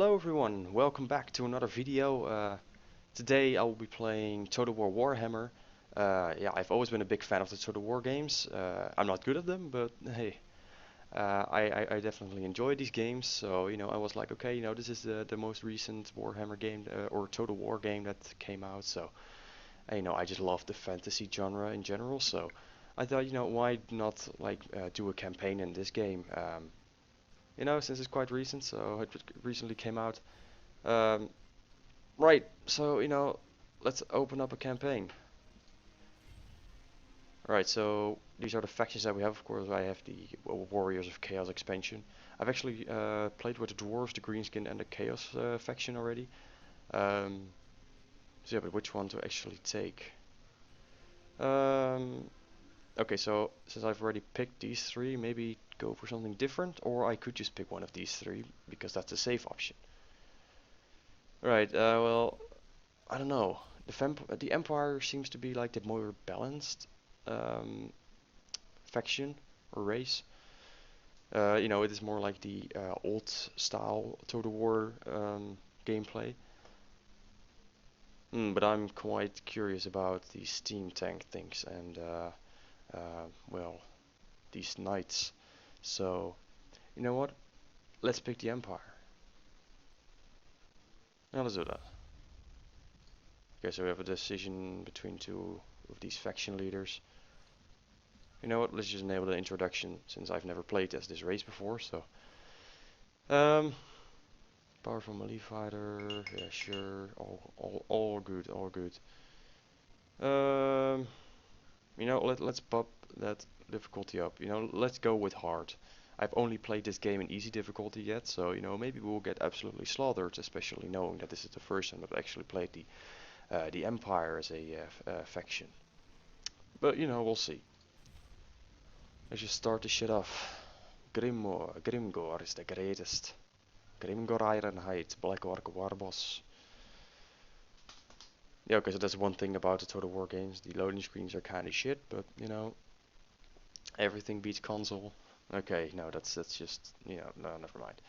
Hello everyone, welcome back to another video. Today I will be playing Total War Warhammer. Yeah, I've always been a big fan of the Total War games. I'm not good at them, but hey, I definitely enjoy these games. So, I was like, okay, this is the most recent Warhammer game or Total War game that came out. So, I just love the fantasy genre in general. So, I thought, why not like do a campaign in this game? Since it's quite recent, so it recently came out. Um, right, so let's open up a campaign. Alright, so these are the factions that we have. Of course, I have the Warriors of Chaos expansion. I've actually played with the Dwarves, the Greenskin, and the Chaos faction already. So yeah, but which one to actually take? Okay, so since I've already picked these three, maybe go for something different, or I could just pick one of these three because that's a safe option. Right, well, I don't know. The Empire seems to be like the more balanced faction or race. It is more like the old style Total War gameplay. But I'm quite curious about these steam tank things and well, these knights. So, you know what? Let's pick the Empire. Now let's do that. Okay, so we have a decision between two of these faction leaders. You know what, let's just enable the introduction since I've never played as this race before, so. Powerful melee fighter, yeah sure, all good, all good. Let's bump that difficulty up, let's go with hard. I've only played this game in easy difficulty yet, so maybe we'll get absolutely slaughtered, especially knowing that this is the first time I've actually played the Empire as a faction. But we'll see. Let's just start the shit off. Grimgor is the greatest. Grimgor Ironhide, Black Orc Warboss. Yeah, okay, so that's one thing about the Total War games. The loading screens are kinda shit, but everything beats console. Okay, no, that's just, no, never mind.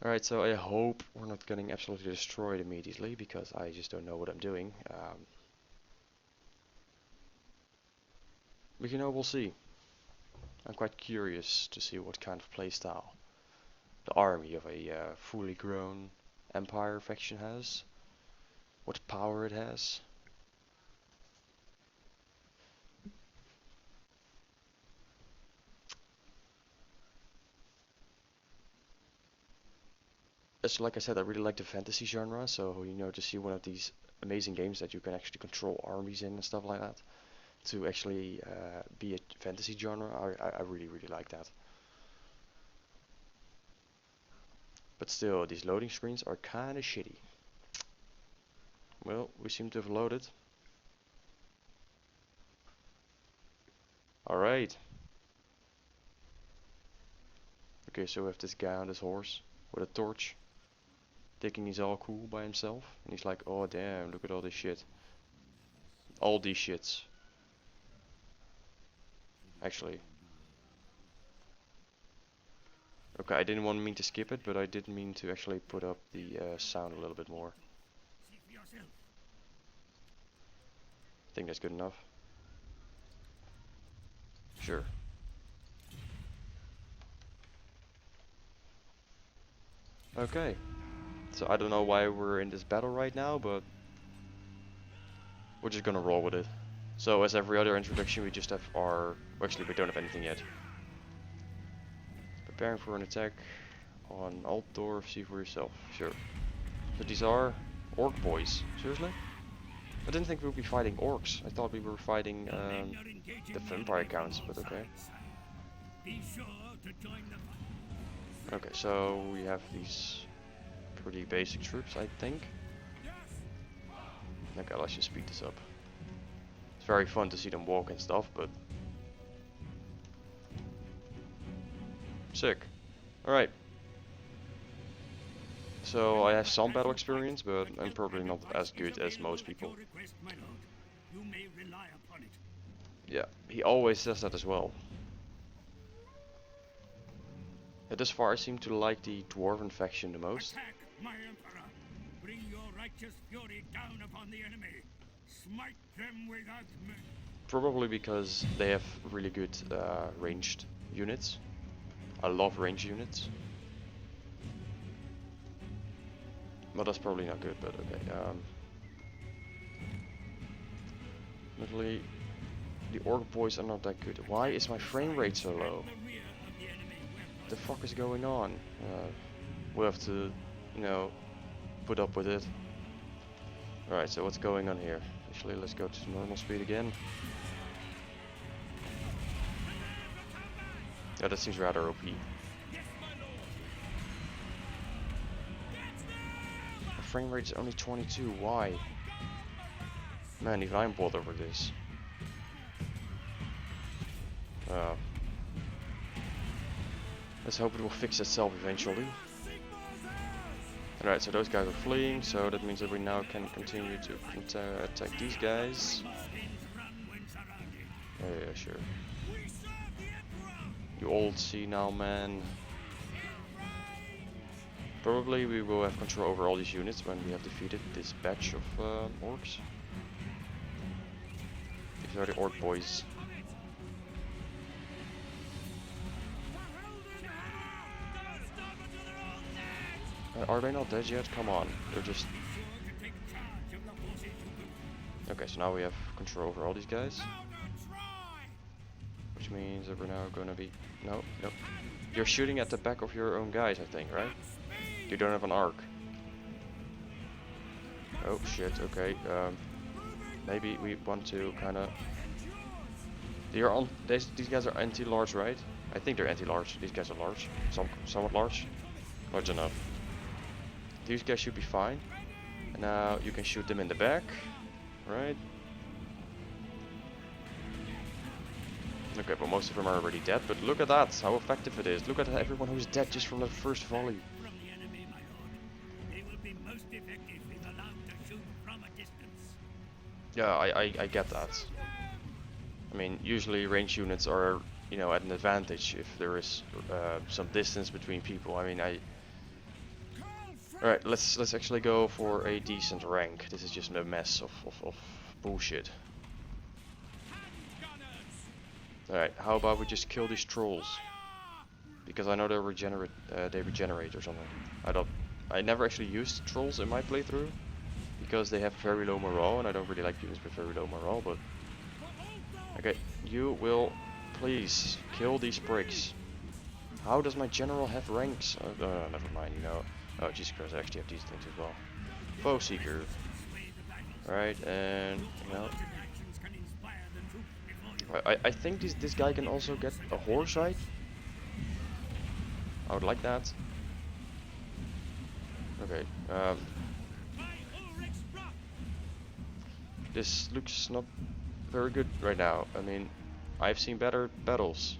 Alright, so I hope we're not getting absolutely destroyed immediately, because I just don't know what I'm doing. But we'll see. I'm quite curious to see what kind of playstyle the army of a fully grown Empire faction has. What power it has. As like I said, I really like the fantasy genre, so to see one of these amazing games that you can actually control armies in and stuff like that, to actually be a fantasy genre, I really like that. But still, these loading screens are kinda shitty. Well, we seem to have loaded. Alright. Okay, so we have this guy on this horse with a torch, thinking he's all cool by himself, and he's like, oh damn, look at all this shit. All these shits. Actually. Okay, I didn't mean to skip it, but I did mean to actually put up the sound a little bit more. I think that's good enough. Sure. Okay. So I don't know why we're in this battle right now, but we're just gonna roll with it. So as every other introduction, we just have our... Actually, we don't have anything yet. Preparing for an attack on Altdorf, see for yourself. Sure. So these are orc boys. Seriously? I didn't think we would be fighting orcs. I thought we were fighting the vampire counts, but okay. Okay, so we have these pretty basic troops, I think. Okay, let's just speed this up. It's very fun to see them walk and stuff, but... Sick. Alright. So I have some battle experience, but I'm probably not as good as most people. Yeah, he always says that as well. Thus far I seem to like the dwarven faction the most. Attack, my emperor! Bring your righteous fury down upon the enemy! Smite them without mercy! Probably because they have really good ranged units. I love ranged units. Well, that's probably not good, but okay. Literally, the orc boys are not that good. Why is my frame rate so low? What the fuck is going on? We'll have to, you know, put up with it. Alright, so what's going on here? Actually, let's go to normal speed again. Yeah, that seems rather OP. My frame rate is only 22. Why? Man, even I'm bored over this. Let's hope it will fix itself eventually. Alright, so those guys are fleeing, so that means that we now can continue to attack these guys. Yeah, sure. You old senile man. Probably we will have control over all these units when we have defeated this batch of orcs. These are the orc boys. Are they not dead yet? Come on, they're just... Okay, so now we have control over all these guys. Which means that we're now gonna be... No. You're shooting at the back of your own guys, I think, right? You don't have an arc. Oh shit, okay. Maybe we want to kinda... These guys are anti-large, right? I think they're anti-large. These guys are large. Somewhat large. Large enough. These guys should be fine. And now you can shoot them in the back. Right? Okay, but most of them are already dead. But look at that, how effective it is. Look at everyone who's dead just from the first volley. Yeah, I get that. I mean, usually range units are, you know, at an advantage if there is some distance between people. I mean, Alright, let's actually go for a decent rank. This is just a mess of bullshit. Alright, how about we just kill these trolls? Because I know they regenerate or something. I never actually used trolls in my playthrough because they have very low morale, and I don't really like units with very low morale, but okay, you will please kill these pricks. How does my general have ranks? Never mind, you know. Oh, Jesus Christ, I actually have these things as well. Foe Seeker. Alright, and, you know. I think this guy can also get a horse ride. I would like that. Okay, this looks not very good right now. I mean, I've seen better battles.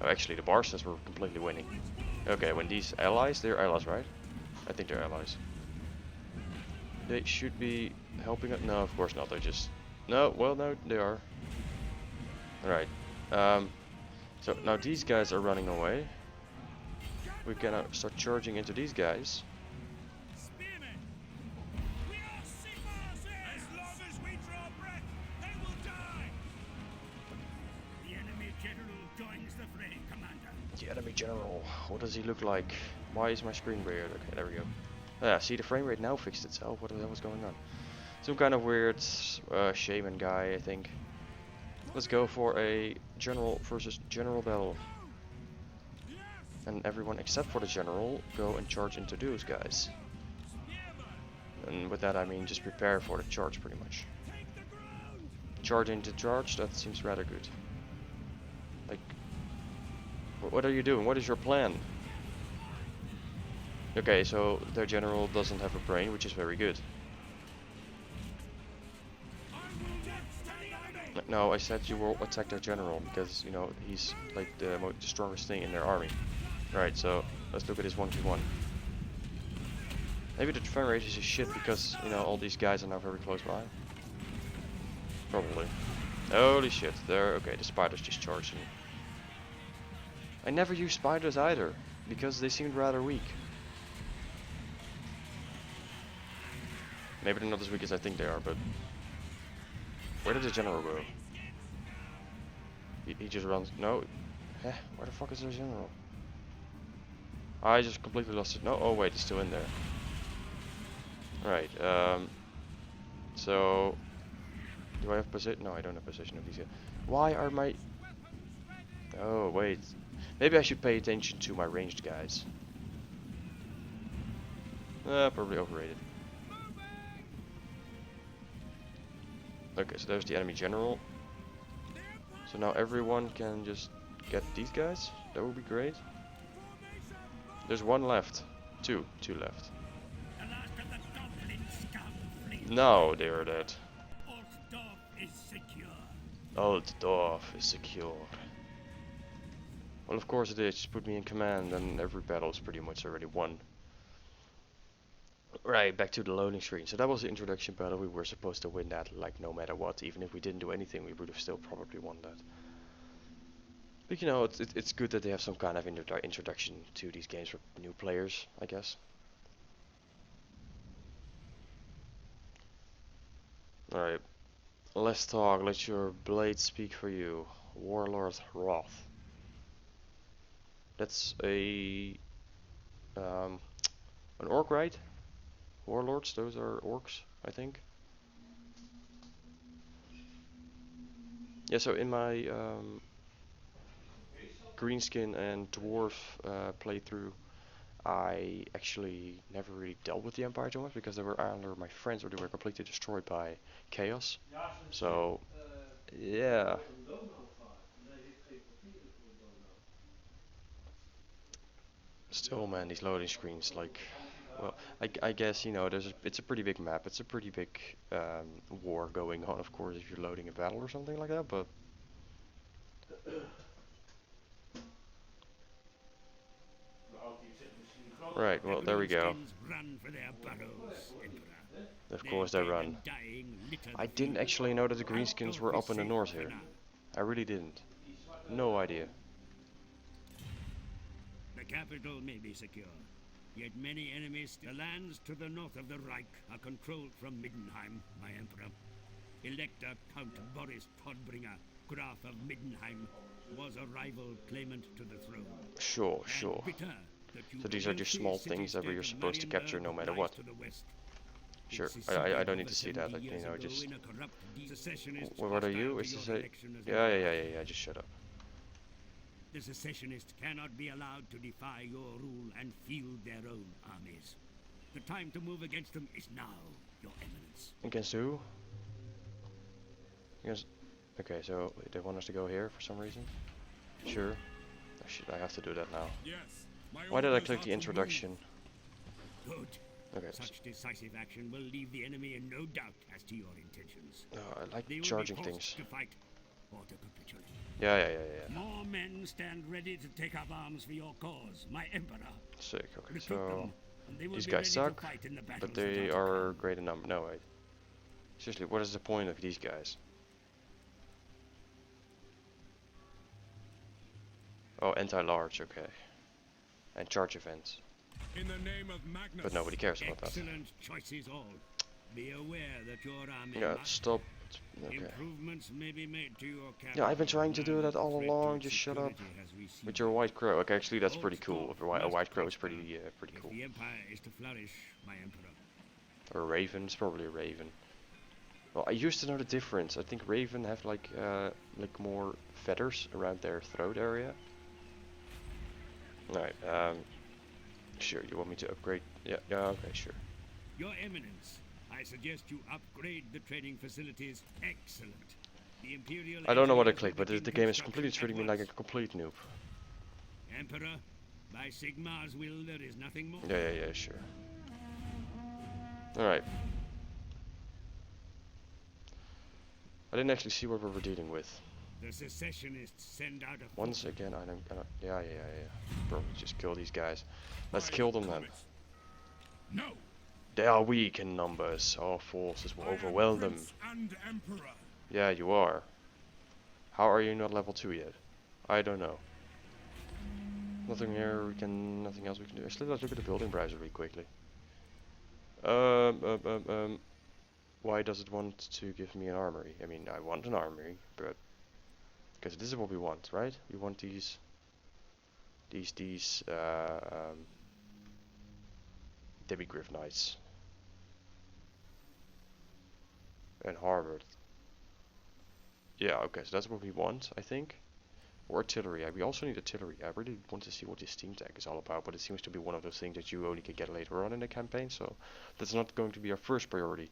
Oh, actually, the Barstas were completely winning. Okay, when these allies, they're allies, right? I think they're allies. They should be helping us. No, of course not. They're just... No, well, no, they are. Alright. So now these guys are running away. We can start charging into these guys. The enemy general. What does he look like? Why is my screen weird? Okay, there we go. Yeah, see, the frame rate now fixed itself. What the hell was going on? Some kind of weird shaman guy, I think. Let's go for a general versus general battle. And everyone except for the general go and charge into those guys. And with that I mean just prepare for the charge pretty much. Charge into charge, that seems rather good. Like, what are you doing? What is your plan? Okay, so their general doesn't have a brain, which is very good. No, I said you will attack their general because, you know, he's like the strongest thing in their army. Right, so let's look at this 1v1. Maybe the frame rate is just shit because, you know, all these guys are now very close by. Probably. Holy shit, there. Okay, the spiders just charged me. I never use spiders either. because they seemed rather weak. Maybe they're not as weak as I think they are, but where did the general go? He just runs. No. Eh, where the fuck is the general? I just completely lost it. No. Oh wait, he's still in there. Right. So do I have position? No, I don't have position of these guys. Why are my? Oh wait. Maybe I should pay attention to my ranged guys. Probably overrated. Okay, so there's the enemy general. So now everyone can just get these guys. That would be great. There's one left. Two left. No, they are dead. Altdorf is secure. Well, of course it is. Just put me in command and every battle is pretty much already won. Right, back to the loading screen. So that was the introduction battle. We were supposed to win that, like, no matter what. Even if we didn't do anything, we would have still probably won that. But you know, it's good that they have some kind of introduction to these games for new players, I guess. Alright, let's talk. Let your blade speak for you. Warlord Wrath. That's an orc, right? Warlords, those are orcs, I think. Yeah, so in my greenskin and dwarf playthrough, I actually never really dealt with the Empire too much because they were either my friends or they were completely destroyed by chaos. So, yeah. Still, man, these loading screens, like, well, I guess, you know, it's a pretty big map. It's a pretty big war going on, of course, if you're loading a battle or something like that, but right, well, there we go. Of course they run. I didn't actually know that the greenskins were up in the north here. I really didn't. No idea. The capital may be secure, yet many enemies. The lands to the north of the Reich are controlled from Middenheim, my emperor. Elector Count Boris Todbringer, Graf of Middenheim, was a rival claimant to the throne. Sure. So these are just small things that we are supposed to capture no matter what. Sure, I don't need to see that, like, you know, just... What are you? Is this a... Yeah, just shut up. The secessionists cannot be allowed to defy your rule and field their own armies. The time to move against them is now, your eminence. Against who? Against... Okay, so they want us to go here for some reason? Sure. Oh shit, I have to do that now. Yes. Why did I click the introduction? Good. Okay. Such decisive action will leave the enemy in no doubt as to your intentions. I like They will charging be forced things. to fight or to capitulate. Yeah. More men stand ready to take up arms for your cause, my emperor. Sick, okay, Recruit so... them, and they will These be guys ready to suck, fight in the but battles they without are a great in number. No, wait. Seriously, what is the point of these guys? Oh, anti-large, okay. And charge events. In the name of Magnus. But nobody cares about that. Excellent choices all. Be aware that your army Yeah, must stop. Okay. improvements may be made to your capital. Yeah, I've been trying to do that all along, just shut up. With your white crow. Okay, actually that's pretty cool. A white crow is pretty cool. The empire is to flourish, my emperor. Or a raven, it's probably a raven. Well, I used to know the difference. I think raven have like more feathers around their throat area. Alright, sure, you want me to upgrade? Yeah, okay, sure. Your Eminence, I suggest you upgrade the training facilities. Excellent. The Imperial I don't know what I engineers clicked, but will the begin game is completely construction treating me at like a complete noob. once. Emperor, by Sigmar's will there is nothing more. Yeah, sure. Alright. I didn't actually see what we were dealing with. The secessionists send out a Once again, I don't... Yeah. Probably just kill these guys. Let's kill them then. No. They are weak in numbers. Our forces will overwhelm them. And Emperor. Yeah, you are. How are you not level 2 yet? I don't know. Nothing here. Nothing else we can do. Actually, let's look at the building browser really quickly. Why does it want to give me an armory? I mean, I want an armory, but because this is what we want, right? We want these Demigriff Knights and Harvard. Yeah, okay, so that's what we want, I think. Or artillery. We also need artillery. I really want to see what this steam tank is all about, but it seems to be one of those things that you only can get later on in the campaign, so that's not going to be our first priority.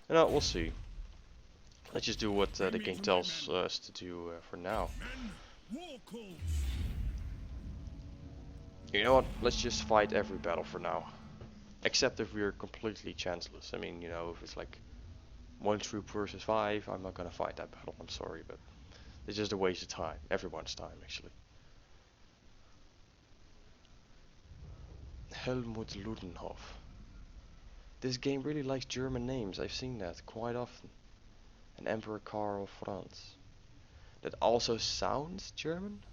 And we'll see. Let's just do what the game tells us to do for now. You know what? Let's just fight every battle for now. Except if we're completely chanceless. I mean, you know, if it's like 1 troop versus 5, I'm not gonna fight that battle. I'm sorry, but it's just a waste of time. Everyone's time, actually. Helmut Ludenhof. This game really likes German names. I've seen that quite often. And Emperor Karl Franz. That also sounds German?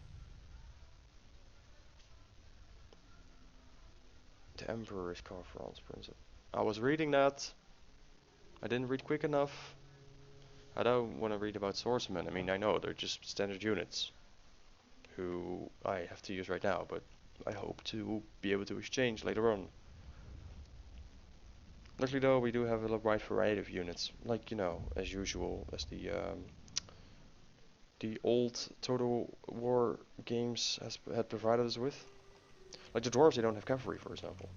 The Emperor is Karl Franz, Prince. I was reading that. I didn't read quick enough. I don't want to read about swordsmen. I mean, I know they're just standard units who I have to use right now, but I hope to be able to exchange later on. Luckily though, we do have a wide variety of units, like, you know, as usual, as the old Total War games had provided us with. Like the dwarves, they don't have cavalry, for example.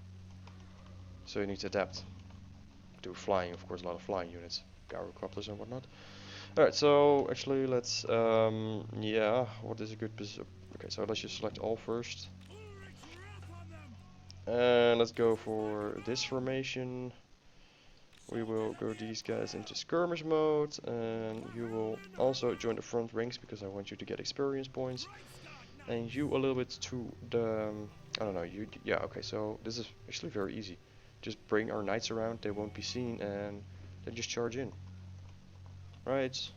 So you need to adapt to flying, of course, a lot of flying units, gyrocopters and whatnot. Alright, so actually let's, yeah, what is a good position? Okay, so let's just select all first. And let's go for this formation. We will go these guys into skirmish mode, and you will also join the front ranks because I want you to get experience points. And you a little bit to the, I don't know, yeah, okay, so this is actually very easy. Just bring our knights around, they won't be seen, and then just charge in. Right.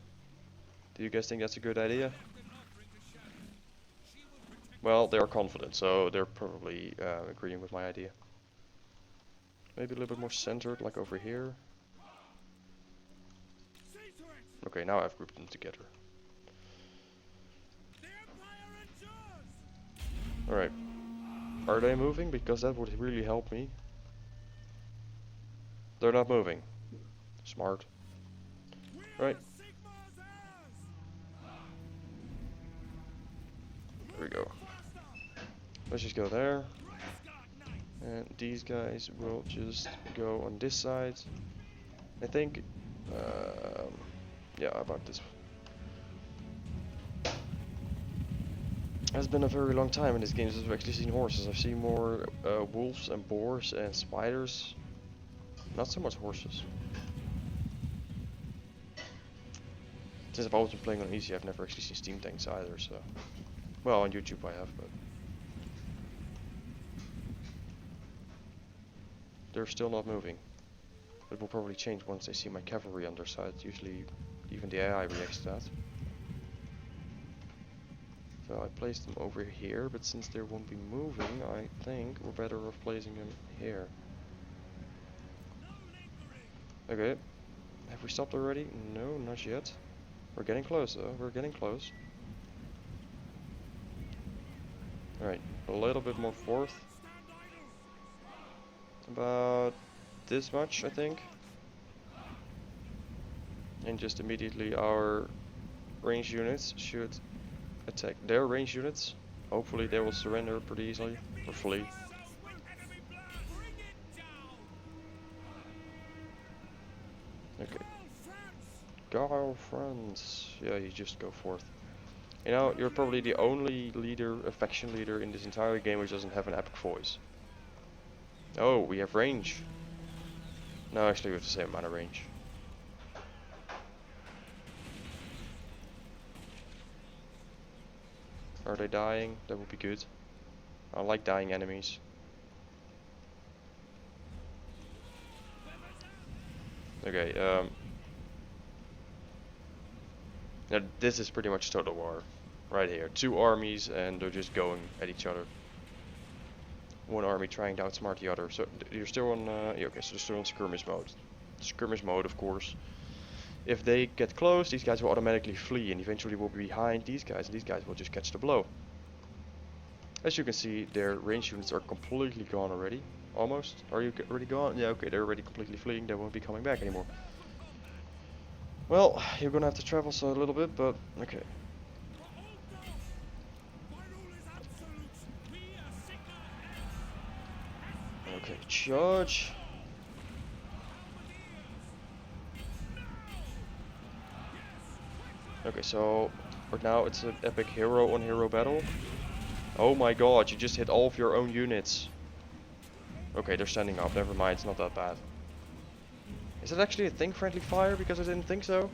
Do you guys think that's a good idea? Well, they are confident, so they're probably agreeing with my idea. Maybe a little bit more centered, like over here. Okay, now I've grouped them together. Alright. Are they moving? Because that would really help me. They're not moving. Smart. Right. There we go. Let's just go there. And these guys will just go on this side. I think, yeah, about this. It's been a very long time in this game since I've actually seen horses. I've seen more wolves and boars and spiders. Not so much horses. Since I've always been playing on easy, I've never actually seen steam tanks either, so... Well, on YouTube I have, but... They're still not moving. It will probably change once they see my cavalry on their side. Usually, even the AI reacts to that. So I placed them over here, but since they won't be moving, I think we're better off placing them here. Okay. Have we stopped already? No, not yet. We're getting close though, we're getting close. Alright, a little bit more forth. About this much, I think. And just immediately our range units should attack their range units. Hopefully they will surrender pretty easily, or flee. Okay. Go France! Yeah, you just go forth. You know, you're probably the only leader, a faction leader in this entire game which doesn't have an epic voice. Oh, we have range. No, actually we have the same amount of range. Are they dying? That would be good. I like dying enemies. Okay, now this is pretty much Total War. Right here. 2 armies and they're just going at each other. one army trying to outsmart the other. So you're still on, yeah, okay, so they're still on skirmish mode. Skirmish mode, of course. If they get close, these guys will automatically flee, and eventually will be behind these guys, and these guys will just catch the blow. As you can see, their range units are completely gone already. Almost. Are you already gone? Yeah, okay, they're already completely fleeing. They won't be coming back anymore. Well, you're gonna have to travel so a little bit, but okay. Okay, charge. Okay, so right now it's an epic hero on hero battle. Oh my god, you just hit all of your own units. Okay, they're standing up. Never mind, it's not that bad. Is it actually a thing, friendly fire? Because I didn't think so.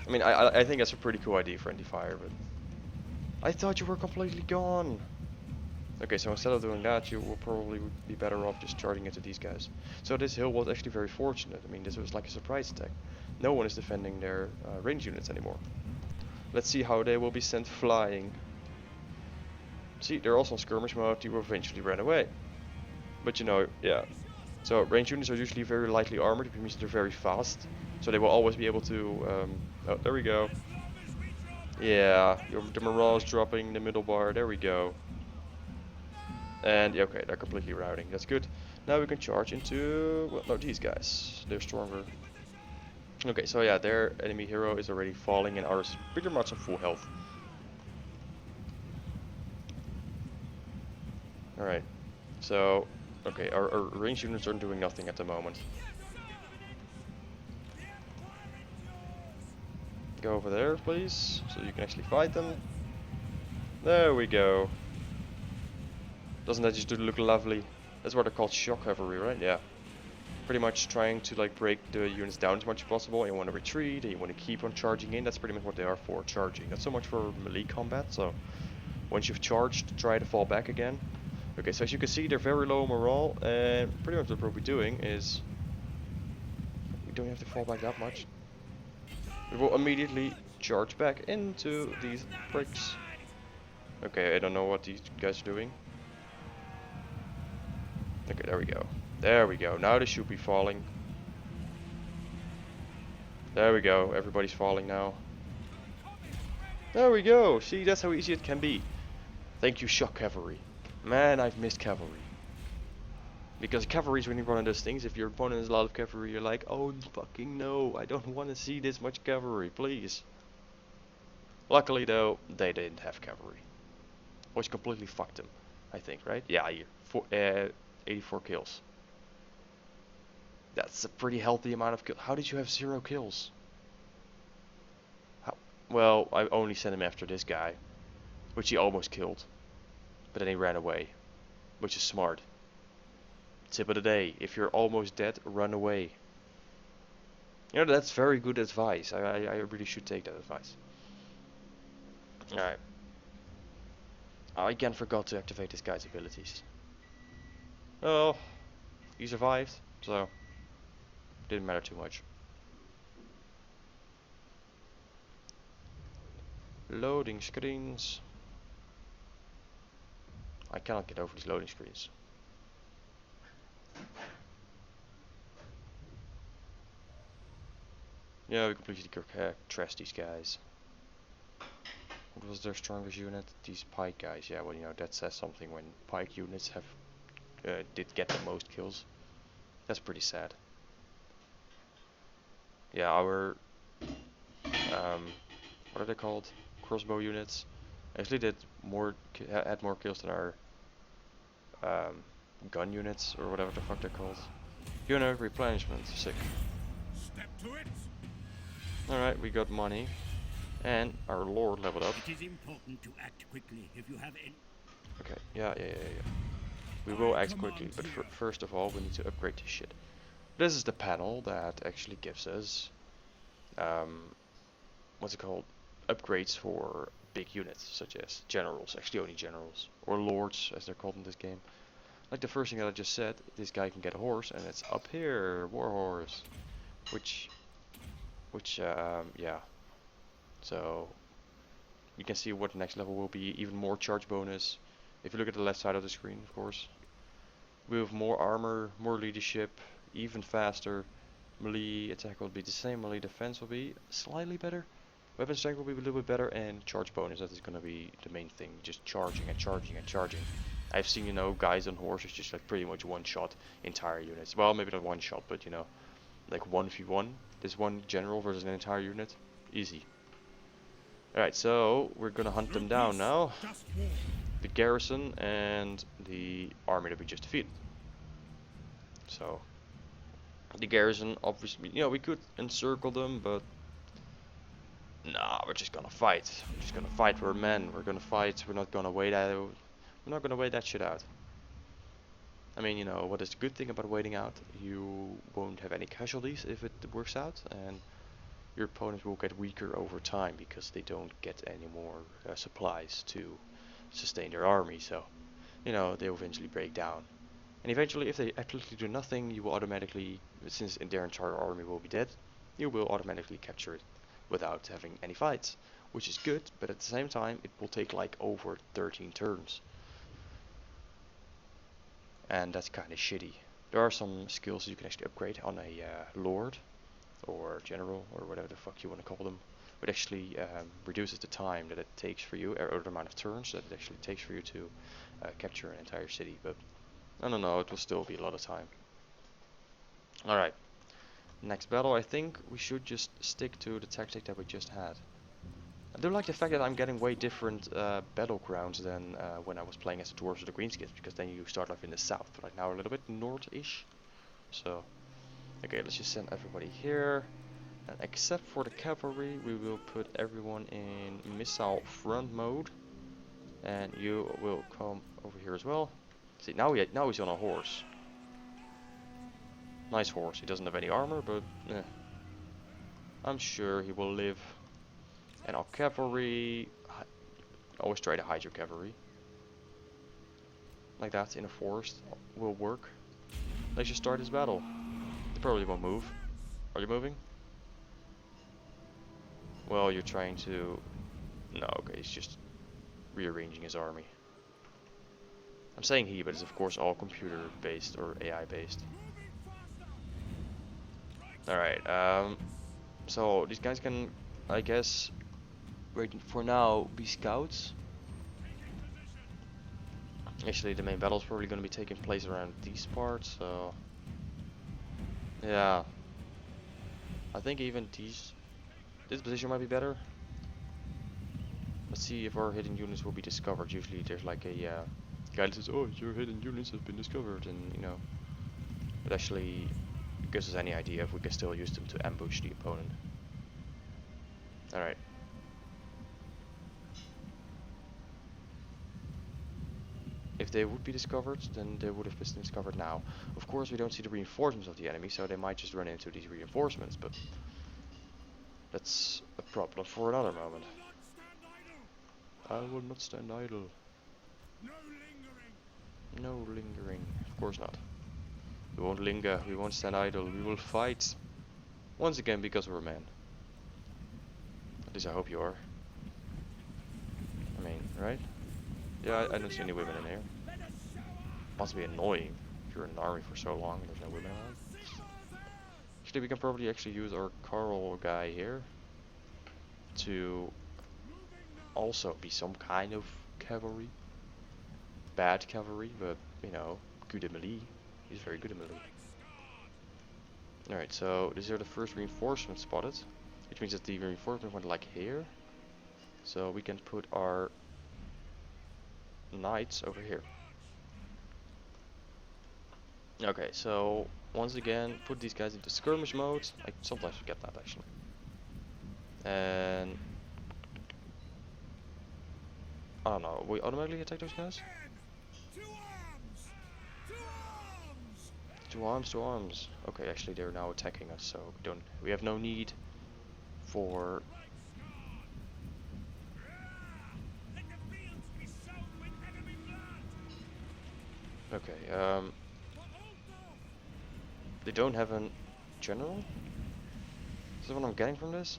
I mean, I think that's a pretty cool idea, friendly fire, but I thought you were completely gone. Okay, so instead of doing that, you will probably be better off just charging into these guys. So this hill was actually very fortunate. I mean, this was like a surprise attack. No one is defending their range units anymore. Let's see how they will be sent flying. See, they're also in skirmish mode. You will eventually run away. But you know, yeah. So range units are usually very lightly armored, which means they're very fast. So they will always be able to. Oh, there we go. Yeah, the morale is dropping. The middle bar. There we go. And okay, they're completely routing. That's good. Now we can charge into, well, no, these guys. They're stronger. Okay, so yeah, their enemy hero is already falling and ours pretty much on full health. Alright, so, okay, our range units are doing nothing at the moment. Go over there, please, so you can actually fight them. There we go. Doesn't that just look lovely? That's what they're called, shock cavalry, right? Yeah. Pretty much trying to like break the units down as much as possible, and you want to retreat, and you want to keep on charging in. That's pretty much what they are for, charging. Not so much for melee combat, so once you've charged, try to fall back again. Okay, so as you can see, they're very low morale, and pretty much what we'll be doing is, we don't have to fall back that much. We will immediately charge back into these bricks. Okay, I don't know what these guys are doing. Okay, there we go. There we go. Now they should be falling. There we go. Everybody's falling now. There we go. See, that's how easy it can be. Thank you, shock cavalry. Man, I've missed cavalry. Because cavalry is when you run on those things. If your opponent has a lot of cavalry, you're like, oh fucking no, I don't want to see this much cavalry, please. Luckily though, they didn't have cavalry. Which completely fucked them, I think, right? Yeah, 84 kills. That's a pretty healthy amount of kills. How did you have 0 kills? How? Well, I only sent him after this guy, which he almost killed. But then he ran away, which is smart. Tip of the day, if you're almost dead, run away. You know, that's very good advice. I really should take that advice. Alright. I again forgot to activate this guy's abilities. Oh, he survived, so didn't matter too much. Loading screens. I cannot get over these loading screens. Yeah, we completely trashed these guys. What was their strongest unit? These pike guys. Yeah, well, you know, that says something when pike units have did get the most kills. That's pretty sad. Yeah, our what are they called? Crossbow units actually did more had more kills than our gun units or whatever the fuck they're called. Unit replenishment, sick. Step to it. All right, we got money, and our lord leveled up. It is important to act quickly if you have any. Okay, yeah. We will act quickly, but first of all, we need to upgrade this shit. This is the panel that actually gives us, what's it called? Upgrades for big units, such as generals, actually only generals, or lords, as they're called in this game. Like the first thing that I just said, this guy can get a horse, and it's up here, war horse, which, yeah. So, you can see what the next level will be, even more charge bonus, If you look at the left side of the screen, of course. We have more armor, more leadership, even faster. Melee attack will be the same, melee defense will be slightly better. Weapon strength will be a little bit better, and charge bonus, that is gonna be the main thing. Just charging and charging and charging. I've seen, you know, guys on horses just like pretty much one-shot entire units. Well, maybe not one-shot, but you know, like 1v1. This one general versus an entire unit. Easy. Alright, so we're gonna hunt them down now. The garrison and the army that we just defeated. So, the garrison, obviously, you know, we could encircle them, but nah, we're just gonna fight. We're just gonna fight. We're men. We're gonna fight. We're not gonna wait that. We're not gonna wait that shit out. I mean, you know, what is the good thing about waiting out? You won't have any casualties if it works out, and your opponents will get weaker over time because they don't get any more supplies to sustain their army. So, you know, they will eventually break down. And eventually, if they absolutely do nothing, you will automatically, since their entire army will be dead, you will automatically capture it without having any fights, which is good, but at the same time, it will take like over 13 turns. And that's kind of shitty. There are some skills you can actually upgrade on a lord or general or whatever the fuck you want to call them. It actually reduces the time that it takes for you, or the amount of turns that it actually takes for you to capture an entire city. But I don't know, it will still be a lot of time. Alright, next battle, I think we should just stick to the tactic that we just had. I do like the fact that I'm getting way different battlegrounds than when I was playing as the dwarves or the greenskins, because then you start off in the south, right now a little bit north-ish. So, okay, let's just send everybody here. And except for the cavalry, we will put everyone in missile front mode. And you will come over here as well. See, now he's on a horse. Nice horse. He doesn't have any armor, but I'm sure he will live. And our cavalry, always try to hide your cavalry. Like that, in a forest, will work. Let's just start this battle. They probably won't move. Are you moving? Well, you're trying to... No, okay, he's just rearranging his army. I'm saying he, but it's of course all computer based or AI based. Alright, so these guys can, I guess, right for now, be scouts. Actually, the main battle is probably going to be taking place around these parts, so... Yeah. I think even this position might be better. Let's see if our hidden units will be discovered. Usually there's like a guy that says, oh, your hidden units have been discovered, and you know, it actually gives us any idea if we can still use them to ambush the opponent. Alright. If they would be discovered, then they would have been discovered now. Of course, we don't see the reinforcements of the enemy, so they might just run into these reinforcements, but that's a problem for another moment. I will not stand idle. No lingering. Of course not. We won't linger, we won't stand idle, we will fight. Once again, because we're men. At least I hope you are. I mean, right? Yeah, I don't see any women in here. Must be annoying if you're in an army for so long and there's no women around. Actually, we can probably actually use our Carl guy here to also be some kind of cavalry. Bad cavalry, but you know, good at melee. He's very good at melee. Alright, so these are the first reinforcements spotted, which means that the reinforcement went like here. So we can put our knights over here. Okay, so once again, put these guys into skirmish mode. I sometimes forget that actually. And I don't know, we automatically attack those guys? Two arms, two arms. Okay, actually they're now attacking us, so we have no need for... Okay, they don't have a general? Is that what I'm getting from this?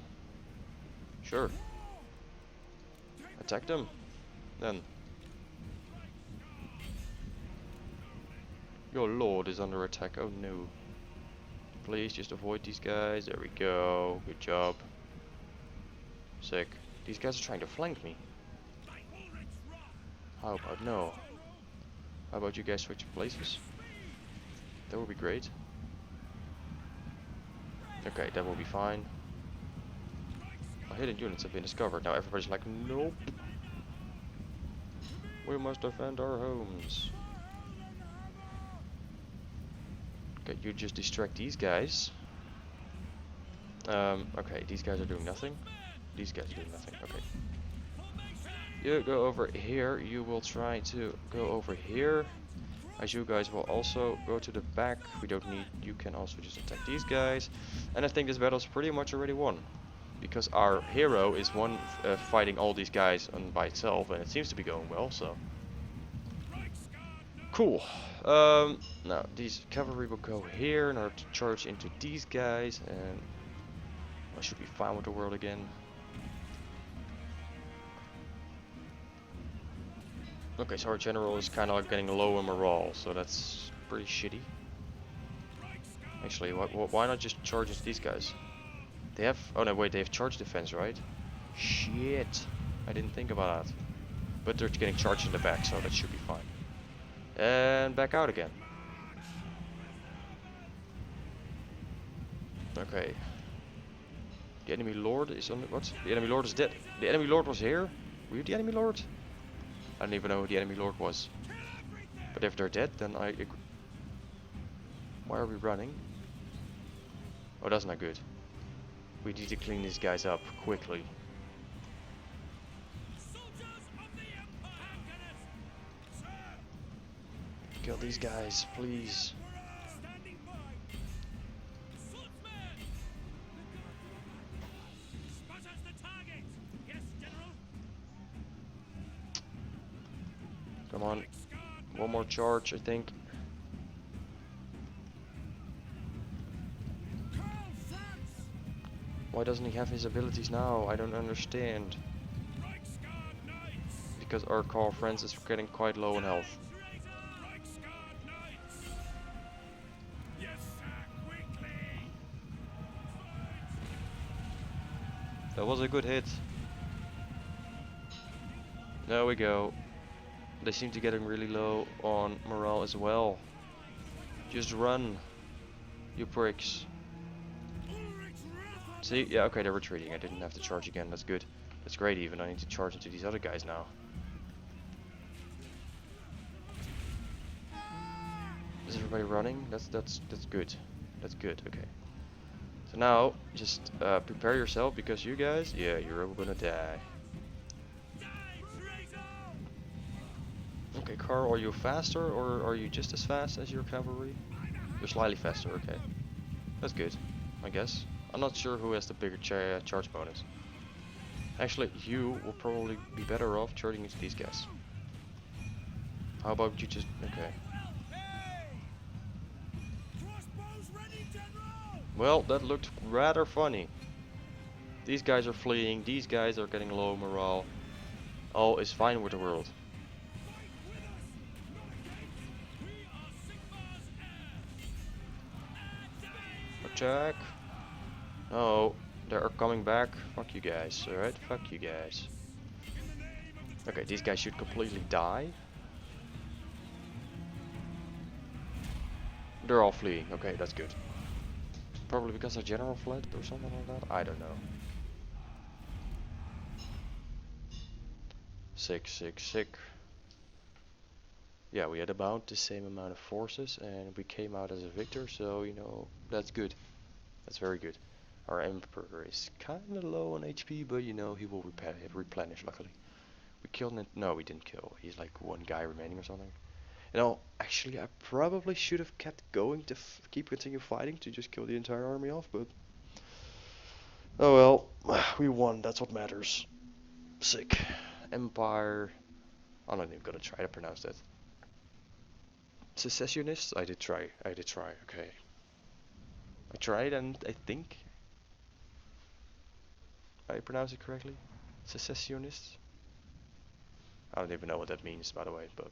Sure. Attack them, then. Your lord is under attack. Oh no. Please just avoid these guys. There we go. Good job. Sick. These guys are trying to flank me. How about no? How about you guys switching places? That would be great. Okay, that will be fine. Our hidden units have been discovered. Now everybody's like, nope. We must defend our homes. Okay, you just distract these guys. Okay, these guys are doing nothing. These guys are doing nothing. Okay. You go over here. You will try to go over here. As you guys will also go to the back. We don't need... You can also just attack these guys. And I think this battle's pretty much already won. Because our hero is fighting all these guys by itself. And it seems to be going well, so... Cool. Now, these cavalry will go here in order to charge into these guys. And I should be fine with the world again. Okay, so our general is kind of like getting low in morale, so that's pretty shitty. Actually, why not just charge into these guys? They have... Oh no, wait, they have charge defense, right? Shit. I didn't think about that. But they're getting charged in the back, so that should be fine. And back out again. Okay. The enemy lord is on the... What? The enemy lord is dead. The enemy lord was here? Were you the enemy lord? I don't even know who the enemy lord was. But if they're dead, then I agree. Why are we running? Oh, that's not good. We need to clean these guys up quickly. Kill these guys, please. Come on. One more charge, I think. Why doesn't he have his abilities now? I don't understand. Because our Carl Friends is getting quite low in health. That was a good hit. There we go. They seem to be getting really low on morale as well. Just run, you pricks. See? Yeah, okay, they're retreating. I didn't have to charge again. That's good. That's great even. I need to charge into these other guys now. Is everybody running? That's good. That's good, okay. So now, just prepare yourself because you guys, yeah, you're all gonna die. Okay, Carl, are you faster or are you just as fast as your cavalry? You're slightly faster, okay. That's good, I guess. I'm not sure who has the bigger charge bonus. Actually, you will probably be better off charging into these guys. How about you just... Okay. Well, that looked rather funny. These guys are fleeing, these guys are getting low morale. All is fine with the world. Attack. No, they are coming back. Fuck you guys, alright? Fuck you guys. Okay, these guys should completely die. They're all fleeing. Okay, that's good. Probably because our general fled or something like that. I don't know. Sick. Yeah, we had about the same amount of forces and we came out as a victor, so you know, that's good. That's very good. Our emperor is kinda low on HP, but you know, he will replenish luckily. We killed him. No, we didn't kill. He's like one guy remaining or something. You know, actually I probably should have kept going to continue fighting to just kill the entire army off, but oh well, we won, that's what matters. Sick. Empire. I'm not even gonna try to pronounce that. Secessionists? I did try, okay. I tried and I think I pronounced it correctly. Secessionists? I don't even know what that means, by the way, but...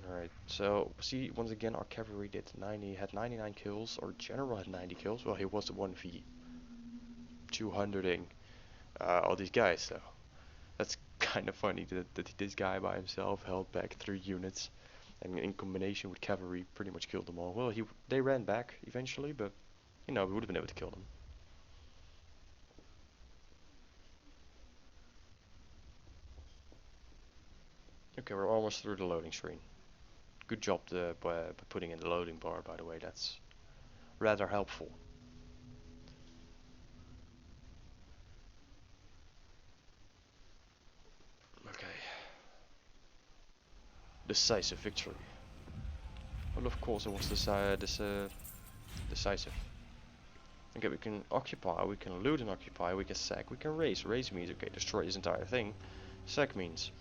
Alright, so see, once again our cavalry had 99 kills, our general had 90 kills. Well, he was the 1v 200ing all these guys, so that's kind of funny that this guy by himself held back 3 units, and in combination with cavalry pretty much killed them all. Well, they ran back eventually, but you know, we would have been able to kill them. Okay, we're almost through the loading screen. Good job by putting in the loading bar, by the way, that's rather helpful. Okay. Decisive victory. Well, of course it was decisive. Okay, we can occupy, we can loot and occupy, we can sack, we can raise. Raise means, okay, destroy this entire thing. Sack means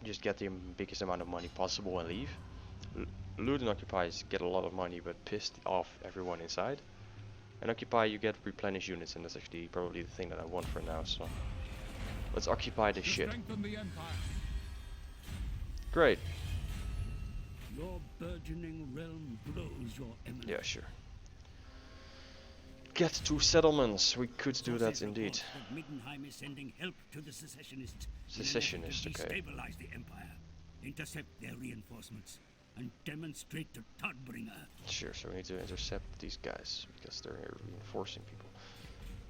just get the biggest amount of money possible and leave. Loot and occupy is get a lot of money but pissed off everyone inside. And occupy, you get replenish units, and that's actually probably the thing that I want for now, so let's occupy this shit. Great. Your burgeoning realm grows, your eminence. Yeah, sure. Get to settlements. We could do that indeed. That Middenheim is sending help to the secessionists. Secessionists, okay. Destabilize the empire, intercept their reinforcements, and demonstrate to Todbringer. Sure, so we need to intercept these guys because they're reinforcing people.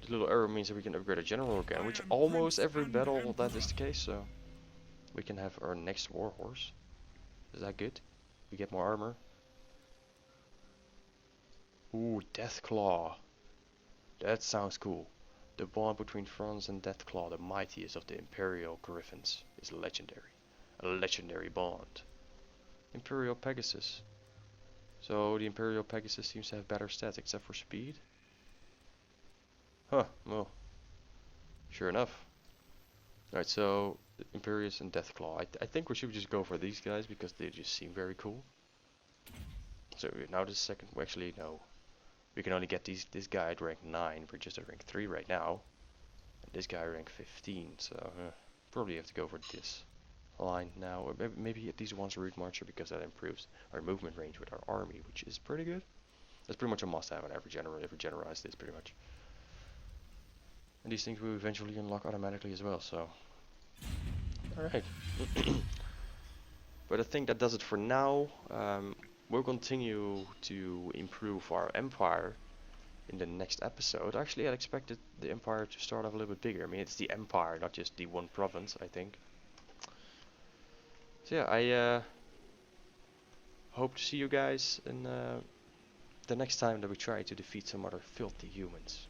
The little arrow means that we can upgrade a general again, which almost every battle that is the case, so we can have our next warhorse. Is that good? We get more armor. Ooh, Deathclaw. That sounds cool. The bond between Franz and Deathclaw, the mightiest of the Imperial Griffins, is legendary. A legendary bond. Imperial Pegasus. So the Imperial Pegasus seems to have better stats except for speed. Huh, well. Sure enough. Alright, so Imperius and Deathclaw. I think we should just go for these guys because they just seem very cool. So now the second, well, actually no. We can only get this guy at rank 9, we're just at rank 3 right now. And this guy rank 15, so probably have to go for this line now. Or maybe at least once a route marcher because that improves our movement range with our army, which is pretty good. That's pretty much a must have on every generalized this pretty much. And these things will eventually unlock automatically as well, so. Alright. But I think that does it for now. We'll continue to improve our empire in the next episode. Actually, I expected the empire to start off a little bit bigger. I mean, it's the empire, not just the one province, I think. So yeah, I hope to see you guys in the next time that we try to defeat some other filthy humans.